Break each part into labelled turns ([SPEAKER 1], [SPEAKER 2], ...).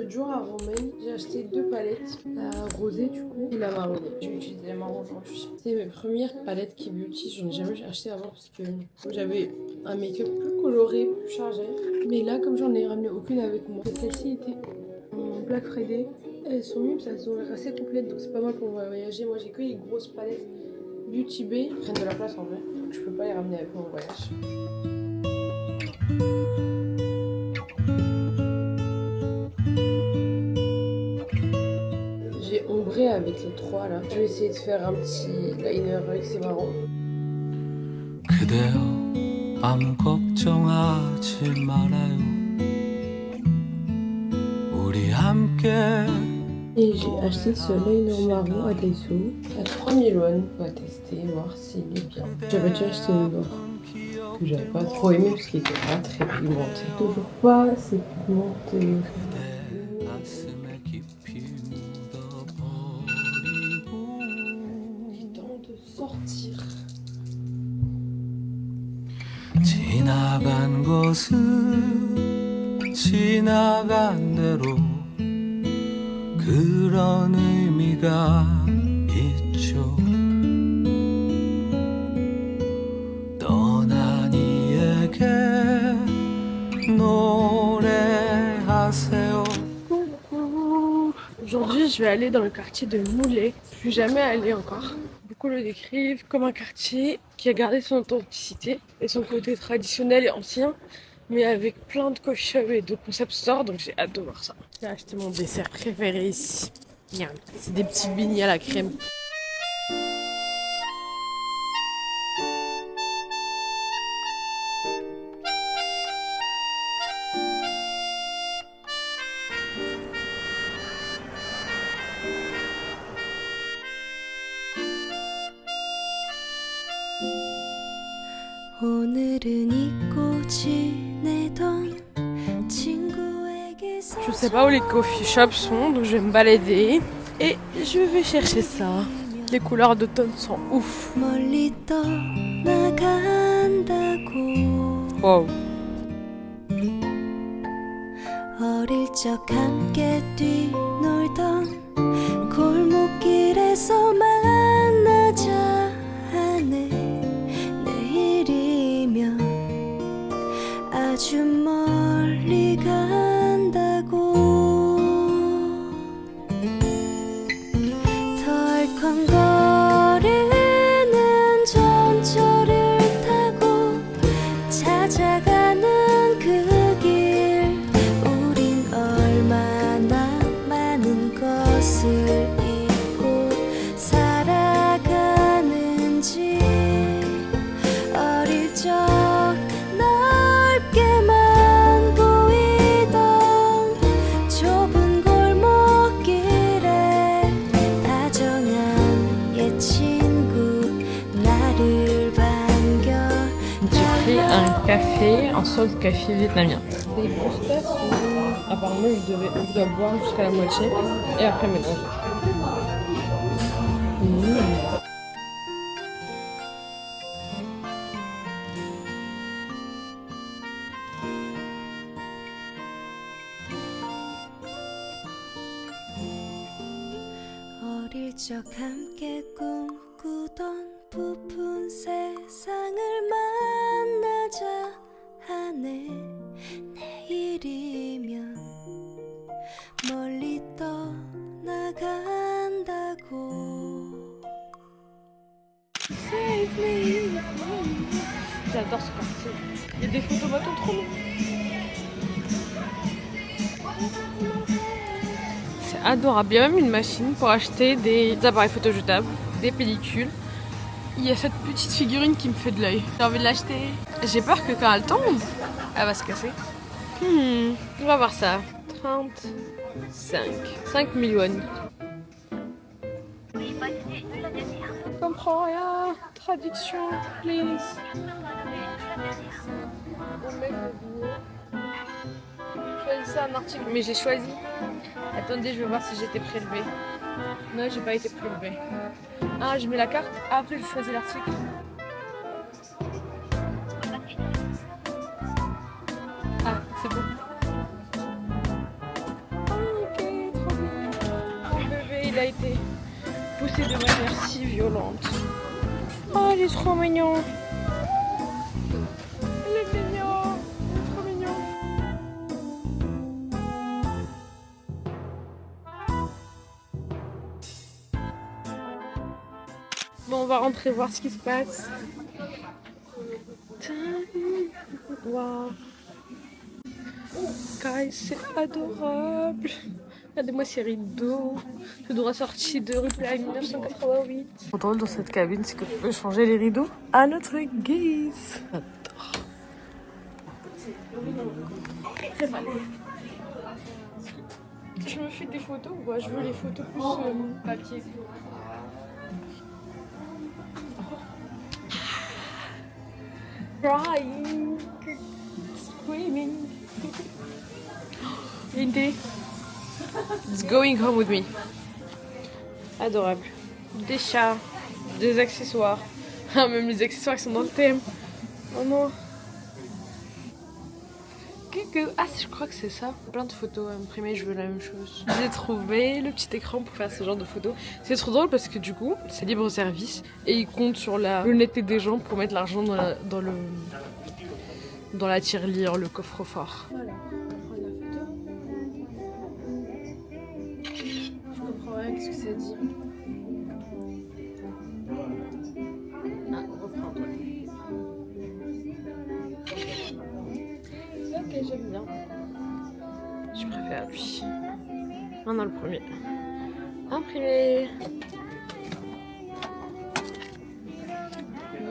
[SPEAKER 1] L'autre jour à Romaine, j'ai acheté 2 palettes, la rosée du coup et la marron. Je vais utiliser la marron aujourd'hui. C'est mes premières palettes qui beauty, j'en ai jamais acheté avant parce que j'avais un make-up plus coloré, plus chargé. Mais là, comme j'en ai ramené aucune avec moi, celle-ci était en Black Friday. Elles sont mieux, elles ont l'air assez complètes, donc c'est pas mal pour voyager. Moi j'ai que les grosses palettes Beauty Bay, elles prennent de la place en vrai, donc je peux pas les ramener avec moi en voyage. J'ai ombré avec les 3 là. Je vais essayer de faire un petit liner avec ces marrons.
[SPEAKER 2] 그대여 아무 걱정하지 말아요 우리 함께.
[SPEAKER 1] Et j'ai acheté ce liner marron à Daiso à 3000 won. On va tester, voir s'il est bien. J'avais déjà acheté le noir que j'avais pas trop aimé parce qu'il était pas très pigmenté. Toujours pas assez pigmenté. Sortir.
[SPEAKER 2] 지나간 것은 지나간 대로 그런 의미가 있죠 떠난 이에게 노래하세요.
[SPEAKER 1] Aujourd'hui, je vais aller dans le quartier de Moulay. Je suis jamais allée encore. Beaucoup le décrivent comme un quartier qui a gardé son authenticité et son côté traditionnel et ancien, mais avec plein de coffee shops et de concept stores, donc j'ai hâte de voir ça. J'ai acheté mon dessert préféré ici. C'est des petits beignets à la crème. Je sais pas où les coffee shops sont, donc je vais me balader et je vais chercher ça. Les couleurs d'automne sont ouf. Wow.
[SPEAKER 3] 어릴 적 함께 뛰놀던 골목길에서 만나자 하네 내일이면 아주 멀리 간다고 덜컹거리는 전철을 타고 찾아가는 그 길 우린 얼마나 많은 것을 잊고 살아가는지 어릴 적 넓게만 보이던 좁은 골목길에 다정한 옛 친구 나를 반겨.
[SPEAKER 1] J'ai pris un café, un solde café vietnamien. Des grosses tasses où apparemment je dois boire jusqu'à la moitié et après mélanger.
[SPEAKER 3] 어릴 적 함께 꿈꾸던 부푼 세상을 만나자 하네 내일이면 멀리 떠나간다고. Save me.
[SPEAKER 1] J'adore ce quartier. Il y a des photomatos trop longs. C'est adorable. Il y a même une machine pour acheter des appareils photo jetables, des pellicules. Il y a cette petite figurine qui me fait de l'œil. J'ai envie de l'acheter. J'ai peur que quand elle tombe, elle va se casser. On va voir ça. 5 000 won. Je comprends rien. Traduction, please. Choisissez un article, mais j'ai choisi. Attendez, je vais voir si j'ai été prélevée. Non, j'ai pas été prélevée. Ah, je mets la carte. Après, je choisis l'article. Ah, c'est bon. a été poussé de manière si violente. Oh, il est trop mignon. Il est mignon. Il est trop mignon. Bon, on va rentrer voir ce qui se passe. Waouh. Guys, c'est adorable. Regardez-moi ces rideaux. Je dois sortir de Reply 1988. Ce qui est drôle dans cette cabine, c'est que tu peux changer les rideaux à notre guise. J'adore. C'est mal. Je me fais des photos ou quoi? Je veux les photos plus papier. Crying, screaming. Lindy, it's going home with me. Adorable. Des chats, des accessoires. Ah, même les accessoires qui sont dans le thème. Oh non. Ah, je crois que c'est ça. Plein de photos imprimées, je veux la même chose. J'ai trouvé le petit écran pour faire ce genre de photos. C'est trop drôle parce que du coup, c'est libre service et ils comptent sur la honnêteté des gens pour mettre l'argent dans la tirelire, le coffre-fort. Voilà, on va prendre la photo. Je comprends rien, qu'est-ce que ça dit? Ah, reprends-toi. Ok, j'aime bien. Je préfère lui. On a le premier. Imprimé.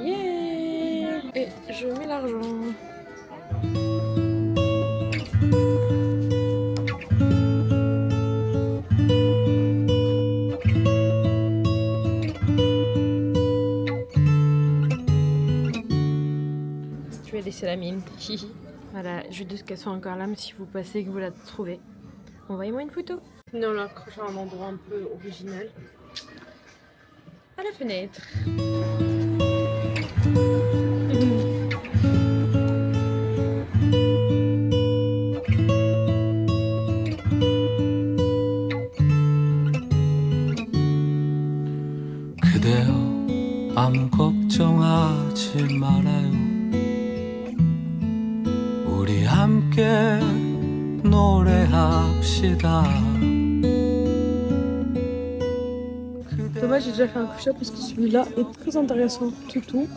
[SPEAKER 1] Yeah. Et je mets l'argent. Je vais laisser la mine. Voilà, juste qu'elle soit encore là, mais si vous passez et que vous la trouvez, envoyez-moi une photo. Sinon, on l'a accroché à un endroit un peu original. À la fenêtre.
[SPEAKER 2] 그대여 아무 걱정하지 말아요 우리 함께 노래합시다
[SPEAKER 1] Dommage, j'ai déjà fait un couche-up parce que celui-là est très intéressant. Tout.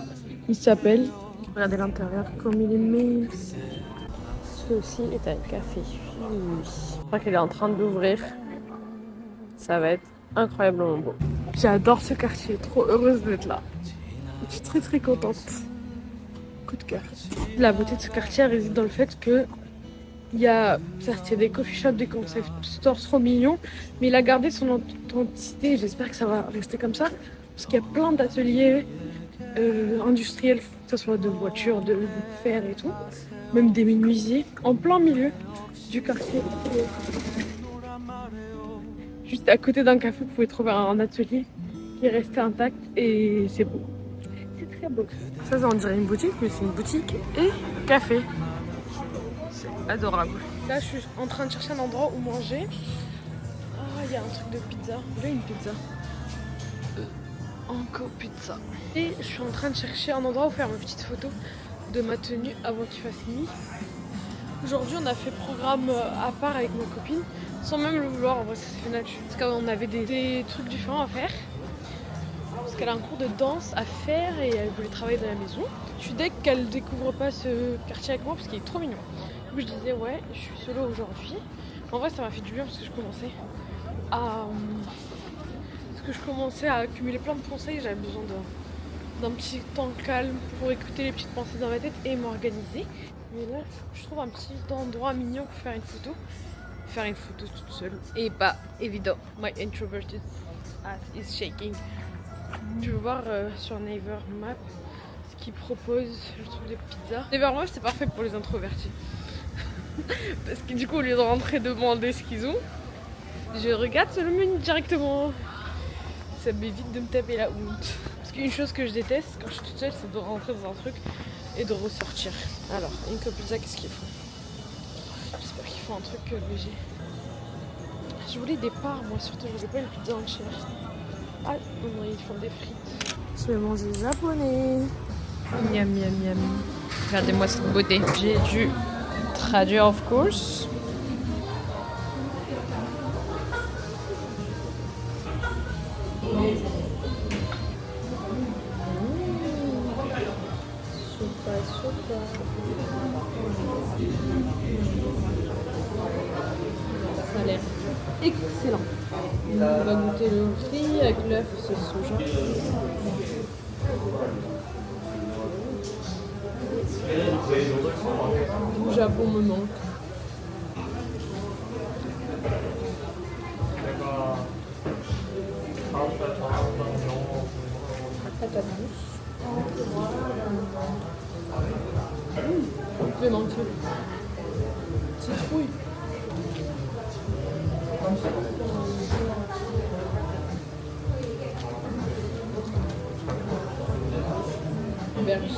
[SPEAKER 1] Il s'appelle. Regardez l'intérieur comme il est mince. Celui-ci est un café. Oui. Je crois qu'il est en train d'ouvrir. Ça va être incroyablement beau. J'adore ce quartier, trop heureuse d'être là. Je suis très contente. Coup de cœur. La beauté de ce quartier réside dans le fait que il y a des coffee shops, des concept stores trop mignons, mais il a gardé son authenticité. J'espère que ça va rester comme ça, parce qu'il y a plein d'ateliers industriels, que ce soit de voitures, de fer et tout, même des menuisiers, en plein milieu du quartier. Juste à côté d'un café, vous pouvez trouver un atelier qui est resté intact et c'est beau. C'est très beau. Ça, on dirait une boutique, mais c'est une boutique et café. C'est adorable. Là, je suis en train de chercher un endroit où manger. Ah, il y a un truc de pizza. Il y a une pizza. Encore pizza. Et je suis en train de chercher un endroit où faire ma petite photo de ma tenue avant qu'il fasse nuit. Aujourd'hui, on a fait programme à part avec ma copine, sans même le vouloir. En vrai, ça s'est fait naturel. Parce qu'on avait des trucs différents à faire. Parce qu'elle a un cours de danse à faire et elle voulait travailler dans la maison. Je suis dès qu'elle découvre pas ce quartier avec moi parce qu'il est trop mignon. Du coup, je disais, ouais, je suis solo aujourd'hui. En vrai, ça m'a fait du bien parce que je commençais à accumuler plein de conseils. J'avais besoin d'un petit temps calme pour écouter les petites pensées dans ma tête et m'organiser. Mais là, je trouve un petit endroit mignon pour faire une photo. Faire une photo toute seule. Et pas évident. My introverted ass is shaking. Tu veux voir sur Naver Map ce qu'ils proposent. Je trouve des pizzas. Naver Map, c'est parfait pour les introvertis. Parce que du coup, au lieu de rentrer demander ce qu'ils ont, je regarde sur le menu directement. Ça m'évite de me taper la honte. Parce qu'une chose que je déteste quand je suis toute seule, c'est de rentrer dans un truc et de ressortir. Alors, une pizza, qu'est-ce qu'ils font? J'espère qu'ils font un truc végé. Je voulais des parts, moi surtout, je voulais pas une pizza entière. Ah, non, ils font des frites. Je vais manger japonais. Miam, miam, miam. Regardez-moi cette beauté. J'ai dû traduire, of course. Ça a l'air excellent. On va goûter le riz avec l'œuf, ce soja. Tout Japon me manque. Patate douce. Je vais manquer. Citrouille. Aubergine.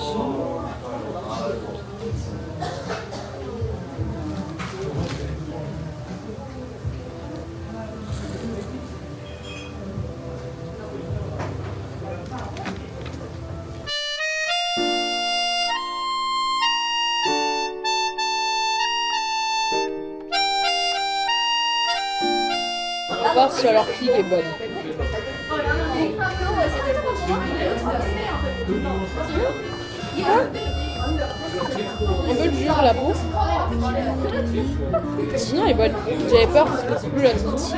[SPEAKER 1] On va voir si leur figue est bonne. Un peu dur à la peau. Sinon elle est bonne. J'avais peur parce que c'est plus la sauce.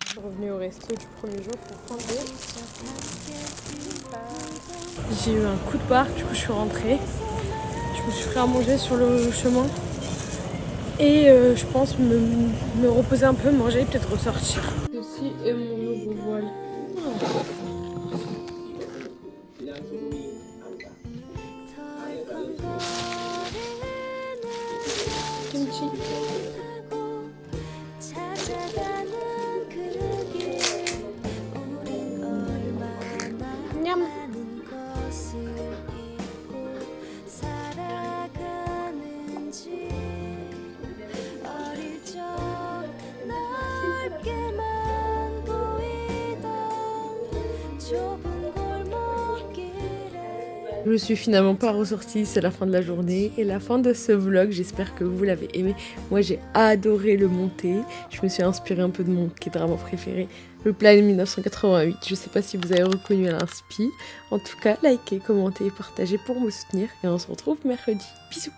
[SPEAKER 1] Je suis revenue au resto du premier jour pour prendre des... J'ai eu un coup de barre, du coup je suis rentrée. Je me suis fait à manger sur le chemin. Et je pense me reposer un peu, manger et peut-être ressortir. Ceci est mon nouveau voile. Kimchi. Miam. Je suis finalement pas ressortie, c'est la fin de la journée et la fin de ce vlog. J'espère que vous l'avez aimé. Moi j'ai adoré le monter. Je me suis inspirée un peu de mon K-drama préféré, le Plan 1988. Je sais pas si vous avez reconnu l'inspi. En tout cas, likez, commentez et partagez pour me soutenir et on se retrouve mercredi. Bisous.